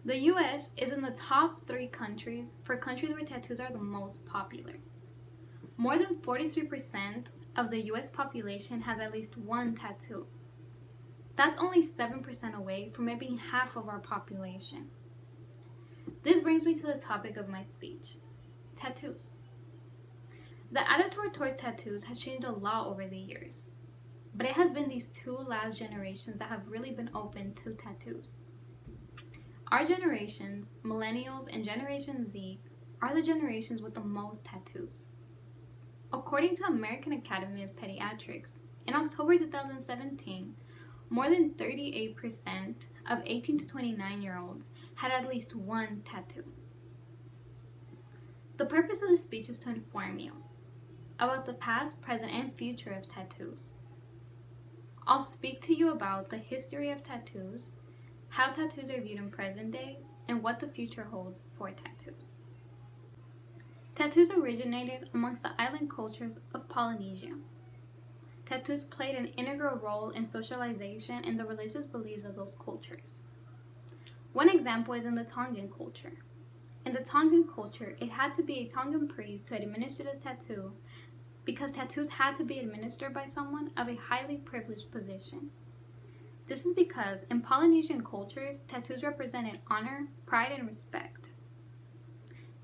The US is in the top 3 countries for countries where tattoos are the most popular. More than 43% of the US population has at least one tattoo. That's only 7% away from it being half of our population. This brings me to the topic of my speech: tattoos. The attitude toward tattoos has changed a lot over the years, but it has been these two last generations that have really been open to tattoos. Our generations, Millennials and Generation Z, are the generations with the most tattoos. According to American Academy of Pediatrics, in October 2017, more than 38% of 18 to 29-year-olds had at least one tattoo. The purpose of this speech is to inform you about the past, present, and future of tattoos. I'll speak to you about the history of tattoos, how tattoos are viewed in present day, and what the future holds for tattoos. Tattoos originated amongst the island cultures of Polynesia. Tattoos played an integral role in socialization and the religious beliefs of those cultures. One example is in the Tongan culture. In the Tongan culture, it had to be a Tongan priest to administer the tattoo because tattoos had to be administered by someone of a highly privileged position. This is because in Polynesian cultures, tattoos represented honor, pride, and respect.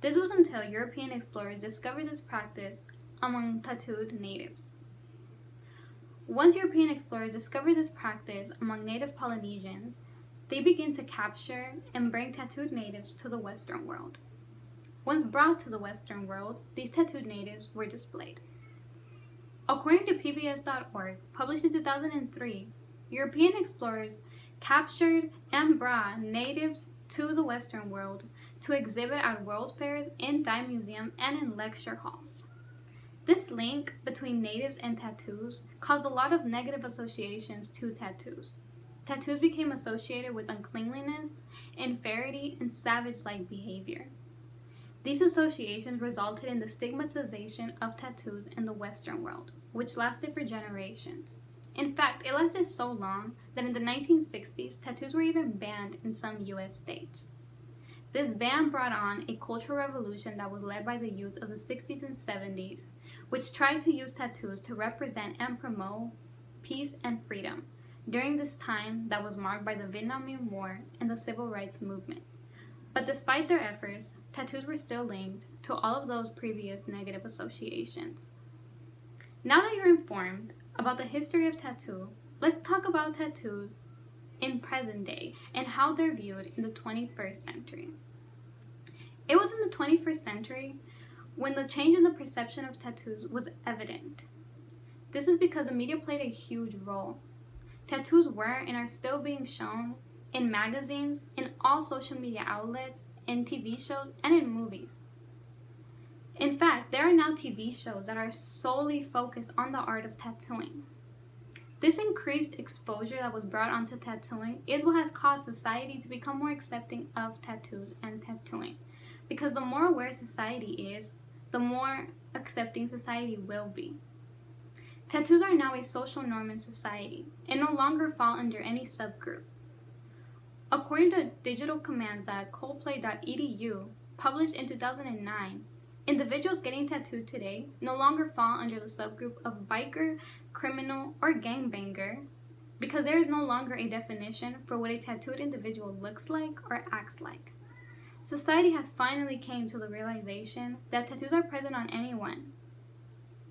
This was until European explorers discovered this practice among tattooed natives. Once European explorers discovered this practice among native Polynesians, they began to capture and bring tattooed natives to the Western world. Once brought to the Western world, these tattooed natives were displayed. According to PBS.org, published in 2003, European explorers captured and brought natives to the Western world to exhibit at world fairs, in dye museums, and in lecture halls. This link between natives and tattoos caused a lot of negative associations to tattoos. Tattoos became associated with uncleanliness, inferiority, and savage-like behavior. These associations resulted in the stigmatization of tattoos in the Western world, which lasted for generations. In fact, it lasted so long that in the 1960s, tattoos were even banned in some US states. This ban brought on a cultural revolution that was led by the youth of the 60s and 70s, which tried to use tattoos to represent and promote peace and freedom during this time that was marked by the Vietnam War and the Civil Rights Movement. But despite their efforts, tattoos were still linked to all of those previous negative associations. Now that you're informed about the history of tattoo, let's talk about tattoos in present day and how they're viewed in the 21st century. It was in the 21st century when the change in the perception of tattoos was evident. This is because the media played a huge role. Tattoos were and are still being shown in magazines, in all social media outlets, in TV shows, and in movies. In fact, there are now TV shows that are solely focused on the art of tattooing. This increased exposure that was brought onto tattooing is what has caused society to become more accepting of tattoos and tattooing. Because the more aware society is, the more accepting society will be. Tattoos are now a social norm in society and no longer fall under any subgroup. According to digital commands at coldplay.edu, published in 2009, individuals getting tattooed today no longer fall under the subgroup of biker, criminal, or gangbanger because there is no longer a definition for what a tattooed individual looks like or acts like. Society has finally came to the realization that tattoos are present on anyone.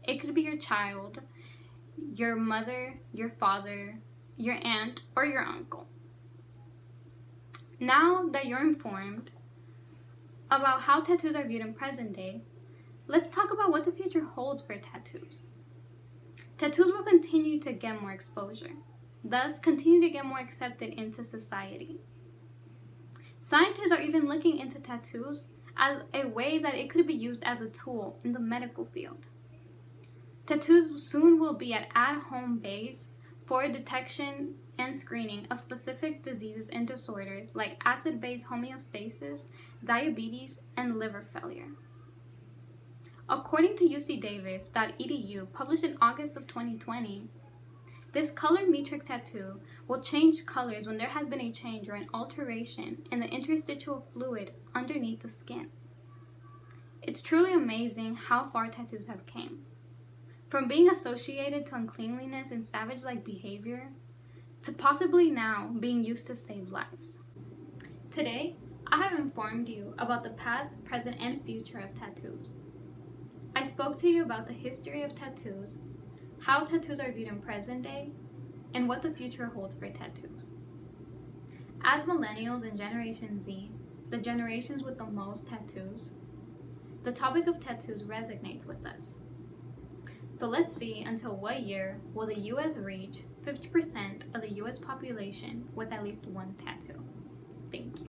It could be your child, your mother, your father, your aunt, or your uncle. Now that you're informed about how tattoos are viewed in present day, let's talk about what the future holds for tattoos. Tattoos will continue to get more exposure, thus continue to get more accepted into society. Scientists are even looking into tattoos as a way that it could be used as a tool in the medical field. Tattoos soon will be at home base for detection and screening of specific diseases and disorders like acid-base homeostasis, diabetes, and liver failure. According to UCDavis.edu, published in August of 2020, this color metric tattoo will change colors when there has been a change or an alteration in the interstitial fluid underneath the skin. It's truly amazing how far tattoos have came. From being associated to uncleanliness and savage-like behavior, to possibly now being used to save lives. Today, I have informed you about the past, present, and future of tattoos. I spoke to you about the history of tattoos, how tattoos are viewed in present day, and what the future holds for tattoos. As millennials and Generation Z, the generations with the most tattoos, the topic of tattoos resonates with us. So let's see until what year will the US reach 50% of the US population with at least one tattoo. Thank you.